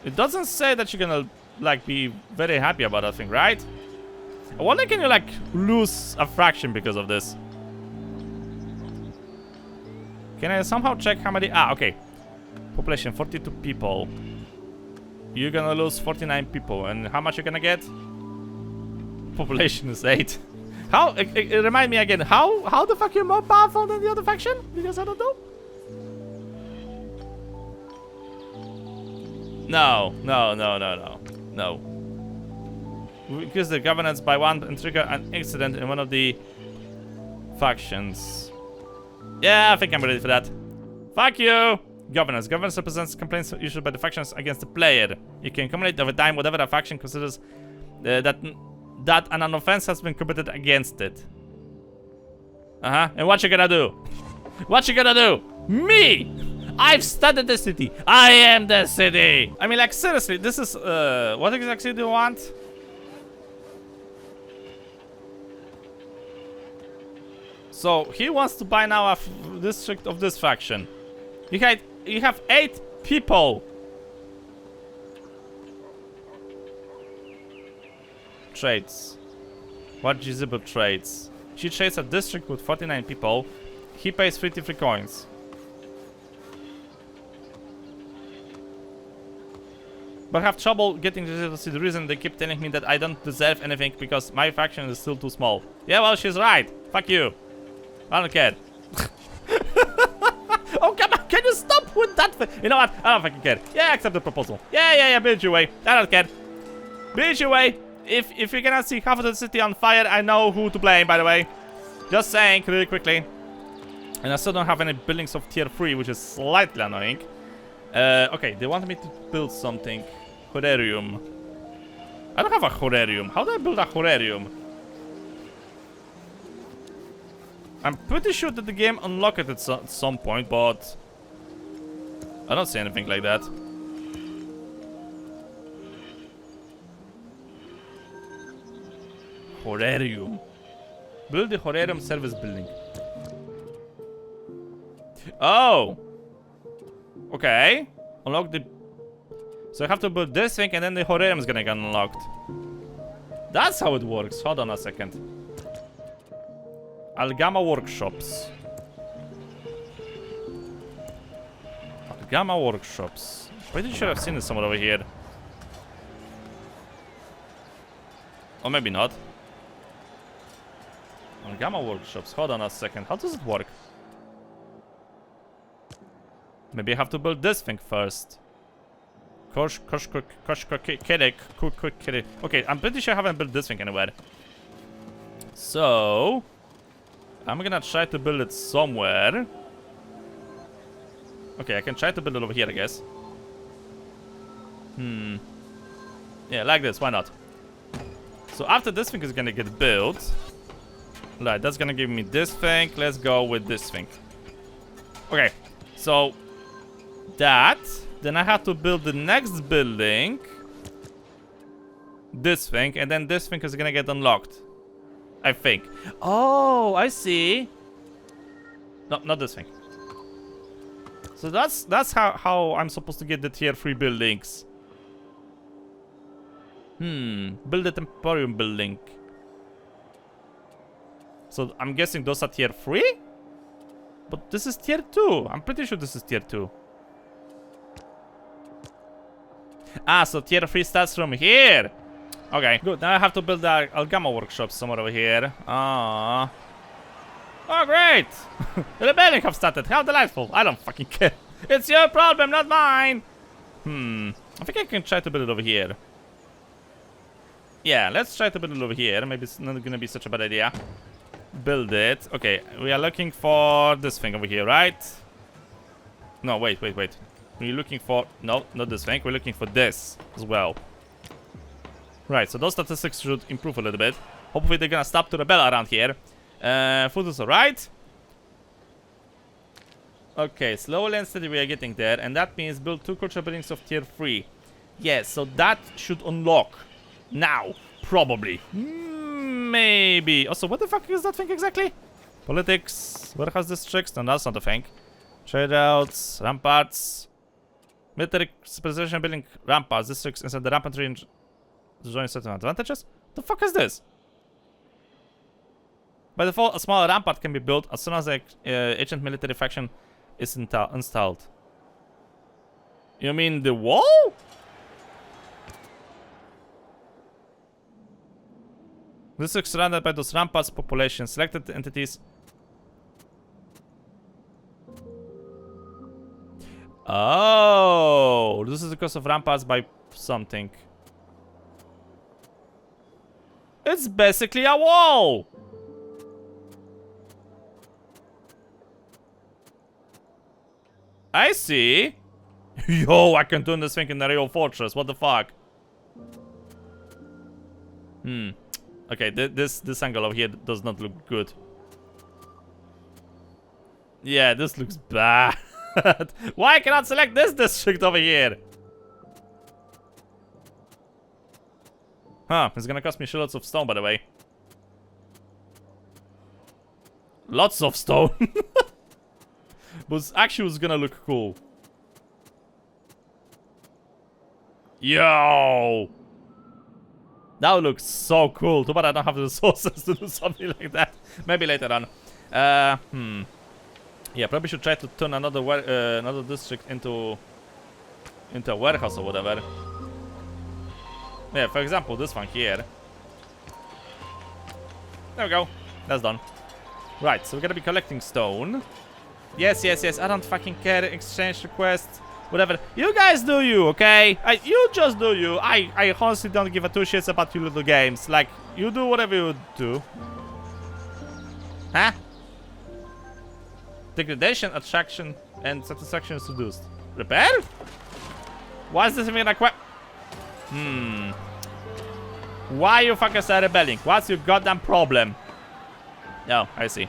It doesn't say that you're gonna, like, be very happy about that thing, right? I wonder, can you, like, lose a fraction because of this? Can I somehow check how many... Ah, okay. Population, 42 people. You're gonna lose 49 people. And how much you're gonna get? Population is 8. How... remind me again. How the fuck you're more powerful than the other faction? Because I don't know. No. Increase the governance by 1 and trigger an incident in one of the factions. Yeah, I think I'm ready for that. Fuck you! Governance. Governance represents complaints issued by the factions against the player. You can accumulate over time whatever a faction considers that an offense has been committed against it. And what you gonna do? What you gonna do? Me! I've studied the city. I am the city. I mean, like, seriously, this is, what exactly do you want? So, he wants to buy now a district of this faction. You have 8 people. Trades. What visible trades? She trades a district with 49 people. He pays 53 coins. But I have trouble getting to see the reason they keep telling me that I don't deserve anything because my faction is still too small. Yeah, well, she's right. Fuck you. I don't care. Oh, come on. Can you stop with that? You know what? I don't fucking care. Yeah, accept the proposal. Yeah. Build your way. I don't care. Build your way. If you're gonna see half of the city on fire, I know who to blame, by the way. Just saying, really quickly. And I still don't have any buildings of tier 3, which is slightly annoying. Okay, they want me to build something. Horarium. I don't have a horarium. How do I build a horarium? I'm pretty sure that the game unlocked it at some point, but I don't see anything like that. Horarium. Build the horarium service building. Oh! Okay. Unlock the... So I have to build this thing and then the horarium is gonna get unlocked. That's how it works. Hold on a second. Algama workshops. Algama workshops. Pretty sure I've seen this somewhere over here. Or maybe not. Algama workshops. Hold on a second. How does it work? Maybe I have to build this thing first. Okay, I'm pretty sure I haven't built this thing anywhere. So I'm gonna try to build it somewhere. Okay, I can try to build it over here, I guess. Yeah, like this, why not? So after this thing is gonna get built, right, that's gonna give me this thing. Let's go with this thing. Okay, so that, then I have to build the next building, this thing, and then this thing is gonna get unlocked, I think. Oh, I see. No, not this thing. So that's how I'm supposed to get the tier 3 buildings. Build a Emporium building. So I'm guessing those are tier 3? But this is tier 2. I'm pretty sure this is tier 2. Ah, so tier 3 starts from here. Okay, good. Now I have to build the Algama workshop somewhere over here. Ah. Oh, great! The rebellion have started. How delightful. I don't fucking care. It's your problem, not mine. I think I can try to build it over here. Yeah, let's try to build it over here. Maybe it's not gonna be such a bad idea. Build it. Okay, we are looking for this thing over here, right? No, wait. We're looking for... No, not this thing. We're looking for this as well. Right, so those statistics should improve a little bit. Hopefully they're gonna stop to rebel around here. Food is alright. Okay, slowly and steady we are getting there. And that means build 2 culture buildings of tier 3. Yes, so that should unlock. Now, probably. Maybe. Also, what the fuck is that thing exactly? Politics, warehouse districts. No, that's not a thing. Trade routes, ramparts, military specialization building ramparts, districts inside the rampant range. Join certain advantages. The fuck is this? By default, a small rampart can be built as soon as the ancient military faction is installed. You mean the wall? This is surrounded by those ramparts population. Selected entities. Oh, this is because of ramparts by something. It's basically a wall. I see. Yo, I can turn this thing in a real fortress. What the fuck? Okay, this angle over here does not look good. Yeah, this looks bad. Why cannot I select this district over here? Huh, it's gonna cost me shitloads of stone, by the way. Lots of stone. But actually it's gonna look cool. Yo! That looks so cool. Too bad I don't have the resources to do something like that. Maybe later on. Yeah, probably should try to turn another district into a warehouse or whatever. Yeah, for example, this one here. There we go. That's done. Right, so we're gonna be collecting stone. Yes. I don't fucking care. Exchange request. Whatever. You guys do you, okay? You just do you. I honestly don't give a two shits about you little games. Like, you do whatever you do. Huh? Degradation, attraction, and satisfaction is reduced. Repair? Why is this even a Why you fuckers are rebelling? What's your goddamn problem? Oh, I see.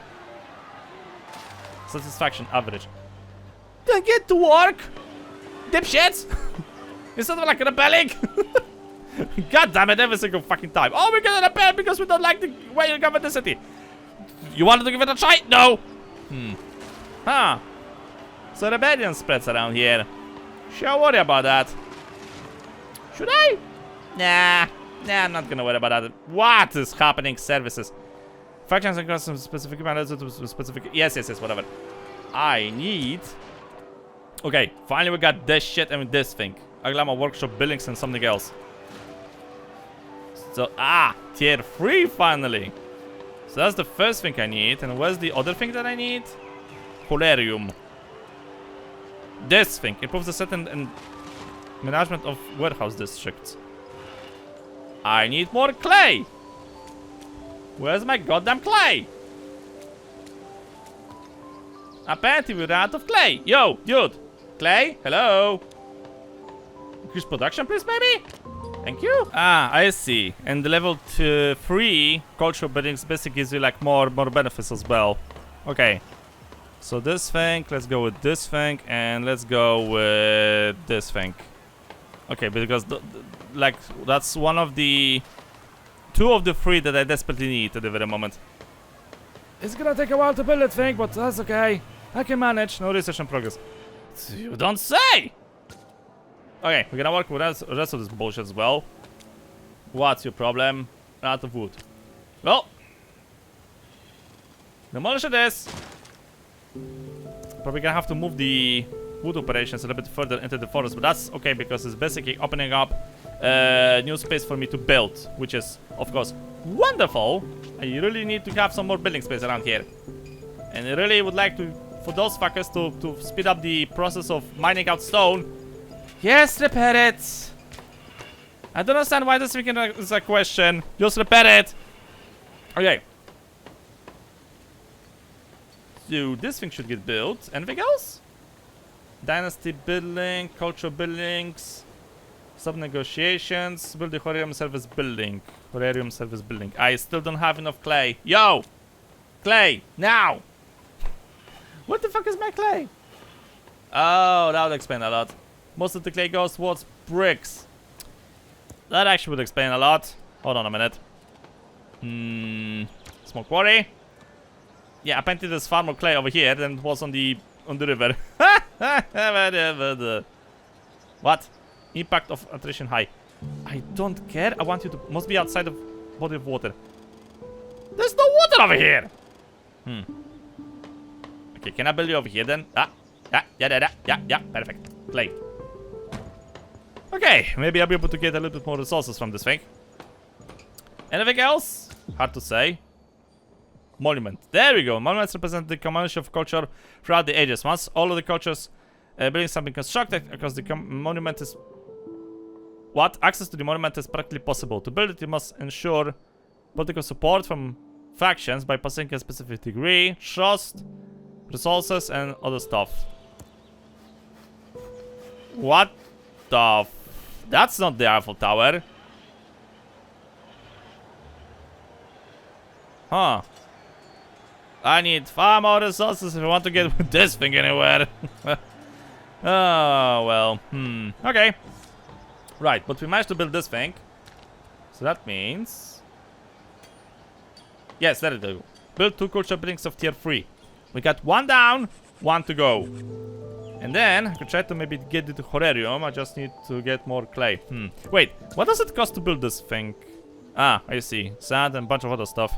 Satisfaction, average. Then get to work! Dipshits! Instead of like rebelling! God damn it, every single fucking time. Oh, we're gonna rebel because we don't like the way you govern the city. You wanted to give it a try? No! Huh. So rebellion spreads around here. Sure, worry about that. Should I? Nah, I'm not gonna worry about that. What is happening? Services. Factions across some specific specific. Yes, whatever. I need. Okay, finally we got this shit and this thing. Aglama workshop buildings and something else. So, tier 3 finally. So that's the first thing I need. And where's the other thing that I need? Holarium. This thing improves the set and management of warehouse districts. I need more clay. Where's my goddamn clay? Apparently we ran out of clay. Yo, dude. Clay? Hello? Increase production, please, maybe? Thank you. Ah, I see. And the level 3 cultural buildings basically gives you like more benefits as well. Okay. So this thing, let's go with this thing, and let's go with this thing. Okay, because like that's one of the 2 of the 3 that I desperately need at the very moment. It's gonna take a while to build that thing, but that's okay. I can manage. No research in progress. You don't say! Okay, we're gonna work with the rest of this bullshit as well. What's your problem? Out of wood. Well, demolish this. Probably gonna have to move the wood operations a little bit further into the forest, but that's okay because it's basically opening up new space for me to build, which is, of course, wonderful. I really need to have some more building space around here, and I really would like to, for those fuckers, to speed up the process of mining out stone. Yes, repair it. I don't understand why this is a question. Just repair it. Okay. So this thing should get built. Anything else? Dynasty building, cultural buildings, sub-negotiations, build the horarium service building. Horarium service building. I still don't have enough clay. Yo! Clay! Now! What the fuck is my clay? Oh, that would explain a lot. Most of the clay goes towards bricks. That actually would explain a lot. Hold on a minute. Small quarry. Yeah, apparently there's far more clay over here than it was on the river. What? Impact of attrition high. I don't care. I want you to must be outside of body of water. There's no water over here. Okay, can I build you over here then? Yeah, perfect. Clay. Okay, maybe I'll be able to get a little bit more resources from this thing. Anything else? Hard to say. Monument. There we go. Monuments represent the combination of culture throughout the ages. Once all of the cultures buildings have been constructed across the monument is... What? Access to the monument is practically possible. To build it, you must ensure political support from factions by possessing a specific degree, trust, resources, and other stuff. What the f... That's not the Eiffel Tower. Huh. I need far more resources if I want to get with this thing anywhere. Oh, well. Okay. Right, but we managed to build this thing. So that means... Yes, there it is. Build 2 culture buildings of tier 3. We got 1 down, 1 to go. And then I could try to maybe get it to horarium. I just need to get more clay. Wait, what does it cost to build this thing? Ah, I see. Sand and a bunch of other stuff.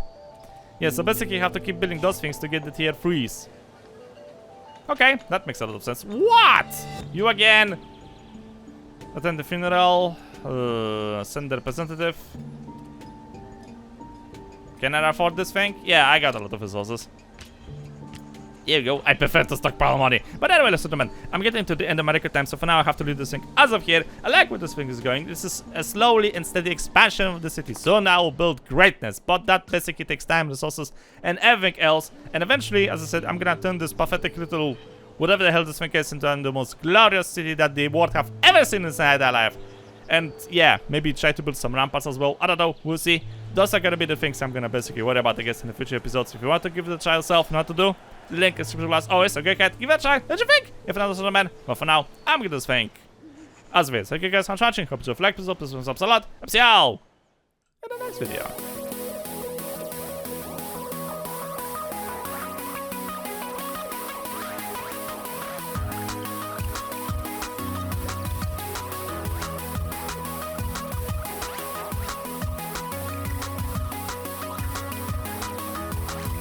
Yeah, so basically you have to keep building those things to get the tier 3s. Okay, that makes a lot of sense. What? You again? Attend the funeral. Send the representative. Can I afford this thing? Yeah, I got a lot of resources. Here we go. I prefer to stockpile money. But anyway, ladies and gentlemen, I'm getting to the end of my record time, so for now I have to leave this thing as of here. I like where this thing is going. This is a slowly and steady expansion of the city. So now we'll build greatness, but that basically takes time, resources, and everything else. And eventually, as I said, I'm gonna turn this pathetic little whatever the hell this thing is into the most glorious city that the world have ever seen inside their life. And yeah, maybe try to build some ramparts as well. I don't know, we'll see. Those are gonna be the things I'm gonna basically worry about, I guess, in the future episodes. If you want to give it a try yourself, know what to do. The link is description as always. Okay, cat, give it a try. What do you think? If not, man. But for now, I'm gonna think. As always, thank you guys for watching. Hope you like this episode. Please thumbs up a lot. I'll see y'all in the next video.